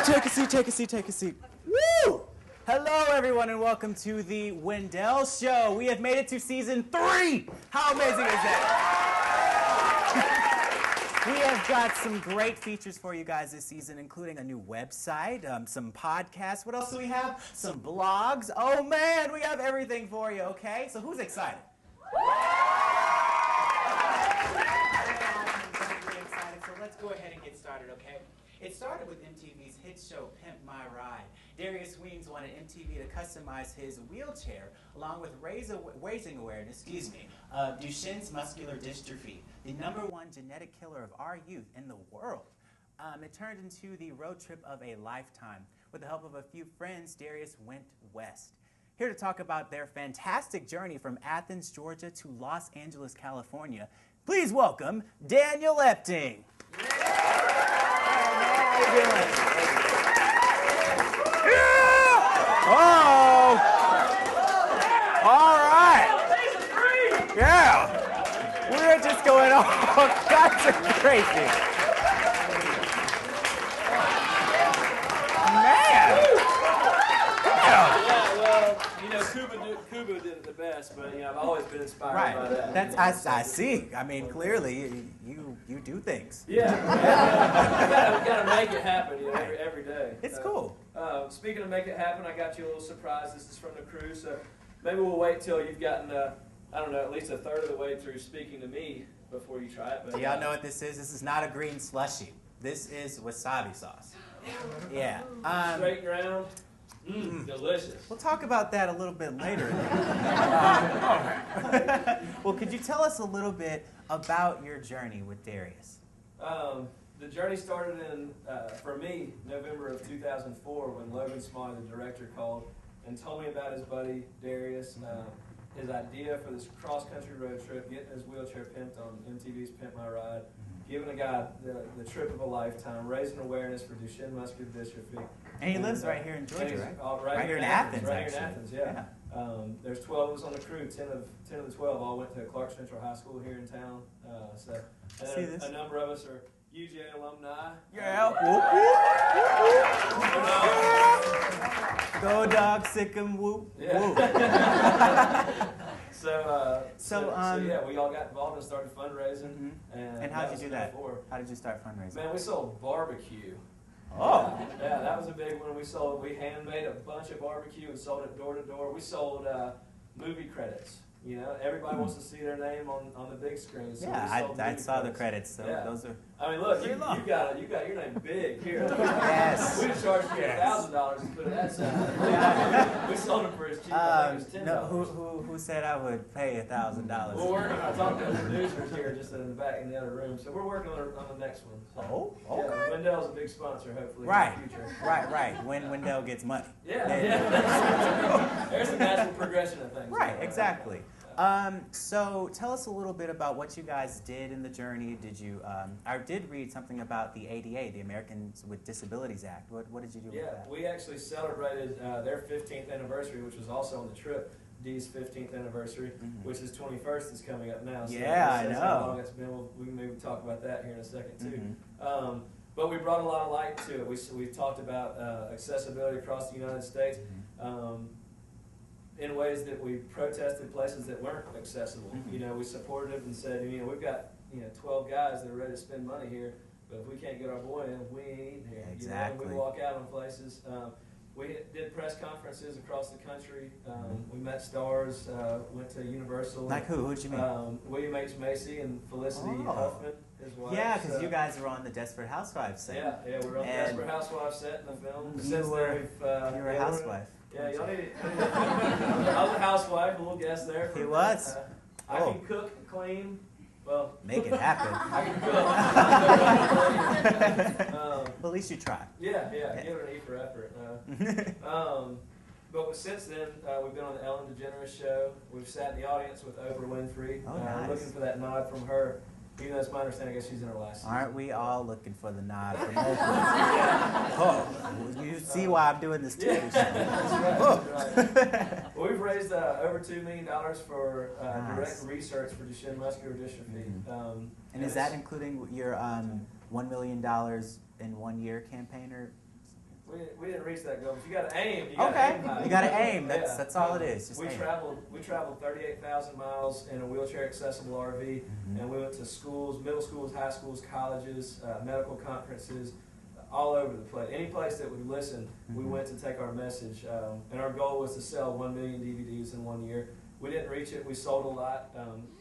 Take a seat, take a seat, take a seat. Woo! Hello, everyone, and welcome to the Wendell Show. We have made it to season 3. How amazing is that? We have got some great features for you guys this season, including a new website, some podcasts. What else do we have? Some blogs. Oh, man, we have everything for you, okay? So who's excited? So let's go ahead and get started, okay? It started with MTV's hit show, Pimp My Ride. Darius wanted MTV to customize his wheelchair along with raising awareness, of Duchenne's muscular dystrophy, the #1 genetic killer of our youth in the world. It turned into the road trip of a lifetime. With the help of a few friends, Darius went west. Here to talk about their fantastic journey from Athens, Georgia to Los Angeles, California, please welcome Daniel Epting. How you doing? Oh! All right. Yeah. We're just going all kinds of crazy. Man. Yeah, well, you know, Kubo did it the best, but you know, I've always been inspired by that. I see. I mean, clearly, you do things. Yeah. You gotta make it happen, you know, every day. It's cool. Speaking of make it happen, I got you a little surprise. This is from the crew, so maybe we'll wait till you've gotten, I don't know, at least a third of the way through speaking to me before you try it. But, do y'all know what this is? This is not a green slushie. This is wasabi sauce. Yeah. Straight and round. Delicious. We'll talk about that a little bit later. Well, could you tell us a little bit about your journey with Darius? The journey started in, for me, November of 2004 when Logan Smalley, the director, called and told me about his buddy Darius, his idea for this cross-country road trip, getting his wheelchair pimped on MTV's Pimp My Ride, giving a guy the trip of a lifetime, raising awareness for Duchenne muscular dystrophy. And he lives right here in Georgia, right? Right here in Athens, right actually. Here in Athens, yeah. There's 12 of us on the crew. 10 of the 12 all went to Clark Central High School here in town. A number of us are UGA alumni. Yeah. Go dog, sick 'em, whoop. Yeah. Whoop. So yeah, we all got involved and started fundraising. And how did you do that? How did you start fundraising? Man, we sold barbecue. Oh. Yeah, that was a big one. We handmade a bunch of barbecue and sold it door to door. We sold movie credits. You know, everybody wants to see their name on the big screen. So yeah, I saw the credits. So yeah. Those are. I mean, look, you got your name big here. Yes. We charged you $1,000 to put it that side. We sold them for as cheap. I think it was $10. No, who said I would pay $1,000? Well, we're working. I talked to the producers here, just in the back in the other room. So we're working on the next one. So, okay. Yeah, Wendell's a big sponsor, hopefully right. in the future. Right. When Wendell gets money. Yeah. There's a natural progression of things. Right. Exactly. So tell us a little bit about what you guys did in the journey. Did you? I did read something about the ADA, the Americans with Disabilities Act. What did you do with that? Yeah, we actually celebrated their 15th anniversary, which was also on the trip. Dee's 15th anniversary, which is 21st, is coming up now. So yeah, I know. How long it's been. We can maybe talk about that here in a second too. But we brought a lot of light to it. We talked about accessibility across the United States. In ways that we protested places that weren't accessible. You know, we supported it and said, you know, we've got 12 guys that are ready to spend money here, but if we can't get our boy in, we ain't eating here. Exactly. You know, we walk out on places. We did press conferences across the country. We met stars. Went to Universal. Like who? Who'd you meet? William H. Macy and Felicity Huffman, his wife. Yeah, because you guys were on the Desperate Housewives set. Yeah, we were on the Desperate Housewives set in the film. You were a housewife. Yeah, y'all need it. I was a housewife, a little guest there. He was? I can cook and clean. Well, make it happen. I can cook. Well, at least you tried. Yeah, give it an E for effort. But since then, we've been on the Ellen DeGeneres show. We've sat in the audience with Oprah Winfrey, nice. Looking for that nod from her. Even though it's my understanding, I guess she's in her last season. Aren't we all looking for the nod from Oprah? Oh, you see why I'm doing this TV show. That's right. Well, we've raised over $2 million for direct research for Duchenne muscular dystrophy. And is that including your $1 million in 1 year campaign? Or We didn't reach that goal, but you got to aim. You gotta Okay, aim high. you got to aim. That's all it is. Just we aim. traveled 38,000 miles in a wheelchair accessible RV, and we went to schools, middle schools, high schools, colleges, medical conferences, all over the place. Any place that would listen, we went to take our message. And our goal was to sell 1 million DVDs in 1 year. We didn't reach it. We sold a lot.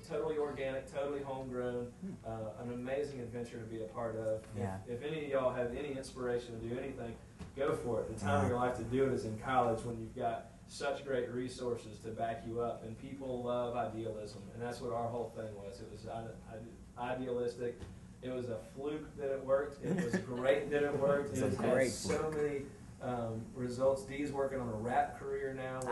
Totally organic, totally homegrown. An amazing adventure to be a part of. Yeah. If any of y'all have any inspiration to do anything, go for it. The time of your life to do it is in college when you've got such great resources to back you up. And people love idealism. And that's what our whole thing was. It was idealistic. It was a fluke that it worked. It was great that it worked. It had so many results. Dee's working on a rap career now with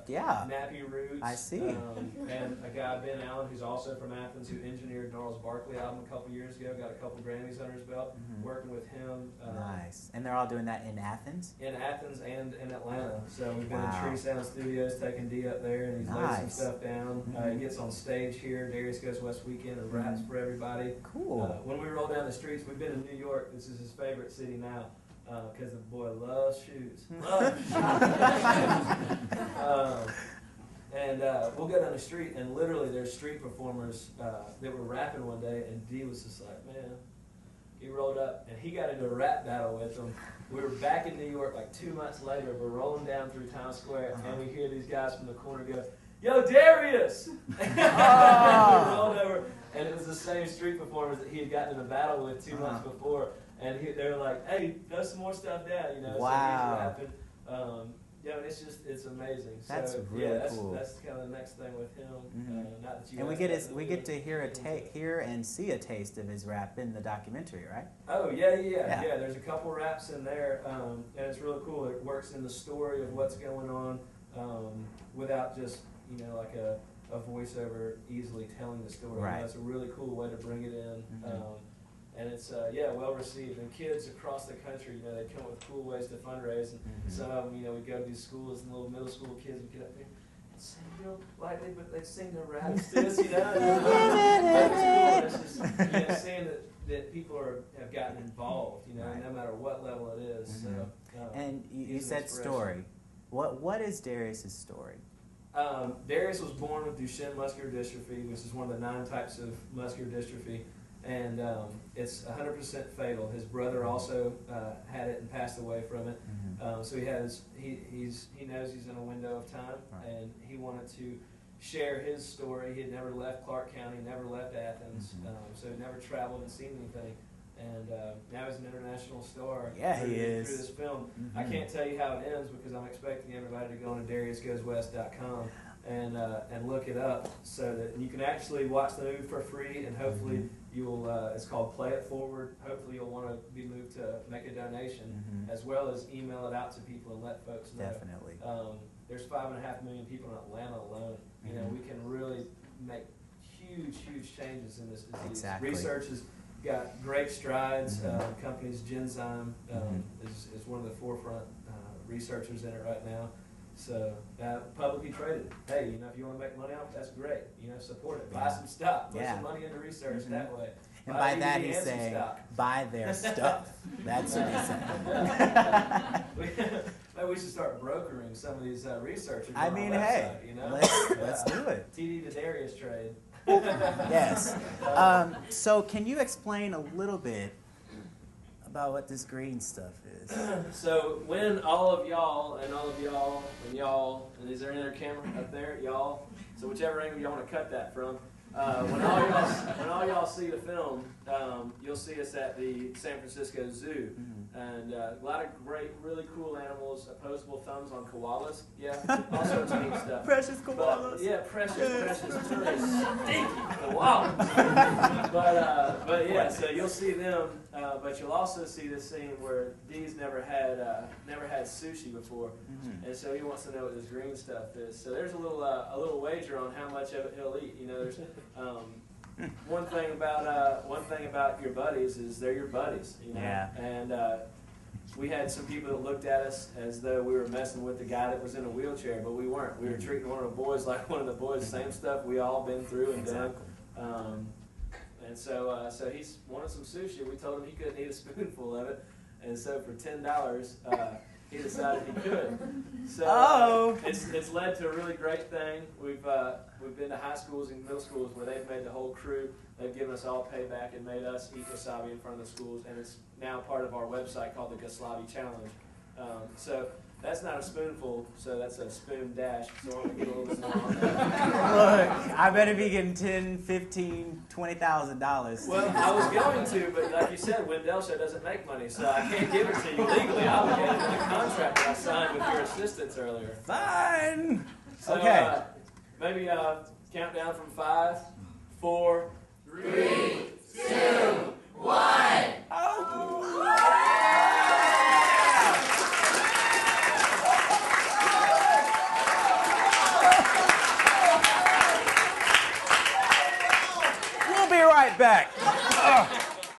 Nappy Roots. I see. And a guy, Ben Allen, who's also from Athens, who engineered Gnarls Barkley album a couple years ago, got a couple Grammys under his belt, working with him. Nice. And they're all doing that in Athens? In Athens and in Atlanta. So we've been in Tree Sound Studios taking Dee up there, and he's laid some stuff down. He gets on stage here, Darius Goes West Weekend, and raps for everybody. Cool. When we roll down the streets, we've been in New York. This is his favorite city now. Because the boy loves shoes. And we'll go down the street, and literally there's street performers that were rapping one day, and Dee was just like, man, he rolled up, and he got into a rap battle with them. We were back in New York like 2 months later. We're rolling down through Times Square, and we hear these guys from the corner go, "Yo, Darius!" We rolled over, and it was the same street performers that he had gotten in a battle with 2 months before. And they were like, "Hey, throw some more stuff down," you know. Wow. So he's rapping. It's amazing. That's so, really cool. That's kind of the next thing with him. Not that you. And we get to hear and see a taste of his rap in the documentary, right? Oh yeah. There's a couple raps in there, and it's really cool. It works in the story of what's going on, without just like a voiceover easily telling the story. Right. It's a really cool way to bring it in. And it's well received. And kids across the country, they come up with cool ways to fundraise. And some of them, we go to these schools, and little middle school kids would get up there and sing real lightly, but they sing their raps to us, But it's cool. It's just seeing that people have gotten involved, no matter what level it is. So, and you said story. What is Darius's story? Darius was born with Duchenne muscular dystrophy, which is one of the 9 types of muscular dystrophy. And it's 100% fatal. His brother also had it and passed away from it. So he knows he's in a window of time, and he wanted to share his story. He had never left Clark County, never left Athens, so he never traveled and seen anything. And now he's an international star. Yeah, he is. Through this film. I can't tell you how it ends because I'm expecting everybody to go on to DariusGoesWest.com. And look it up so that you can actually watch the movie for free, and hopefully you'll, it's called Play It Forward, hopefully you'll want to be moved to make a donation, as well as email it out to people and let folks know. Definitely. There's 5.5 million people in Atlanta alone. We can really make huge changes in this disease. Exactly. Research has got great strides. Companies, Genzyme is one of the forefront researchers in it right now. So, publicly traded. Hey, if you want to make money off it, that's great. Support it. Buy some stock. Put some money into research that way. And by that he's saying, buy their stuff. That's what he's saying. Maybe we should start brokering some of these researchers. I mean, hey, let's do it. TD to Darius trade. Yes. So can you explain a little bit about what this green stuff is? So when all of y'all, and is there another camera up there, y'all? So whichever angle y'all want to cut that from, when all y'all see the film, you'll see us at the San Francisco Zoo, and a lot of great, really cool animals. Opposable thumbs on koalas, all sorts of neat stuff. Precious koalas. Precious tourists, stinky koalas. but so you'll see them, but you'll also see this scene where Dee's never had sushi before, and so he wants to know what this green stuff is. So there's a little wager on how much of it he'll eat. There's one thing about your buddies is they're your buddies. And we had some people that looked at us as though we were messing with the guy that was in a wheelchair, but we weren't. We were treating one of the boys like one of the boys. Same stuff we all been through and done. And so he wanted some sushi. We told him he couldn't eat a spoonful of it. And so for $10, he decided he could. So it's led to a really great thing. We've been to high schools and middle schools where they've made the whole crew. They've given us all payback and made us eat wasabi in front of the schools, and it's now part of our website called the Goslabi Challenge. So that's not a spoonful, so that's a spoon dash. So I want to get a little bit more on that. Look, I better be getting $10,000, $15,000, $20,000. Well, I was going to, but like you said, Wendell show doesn't make money, so I can't give it to you legally obligated in the contract that I signed with your assistants earlier. Fine. So, Okay. Maybe count down from 5, 4, 3, 2, 1. Oh.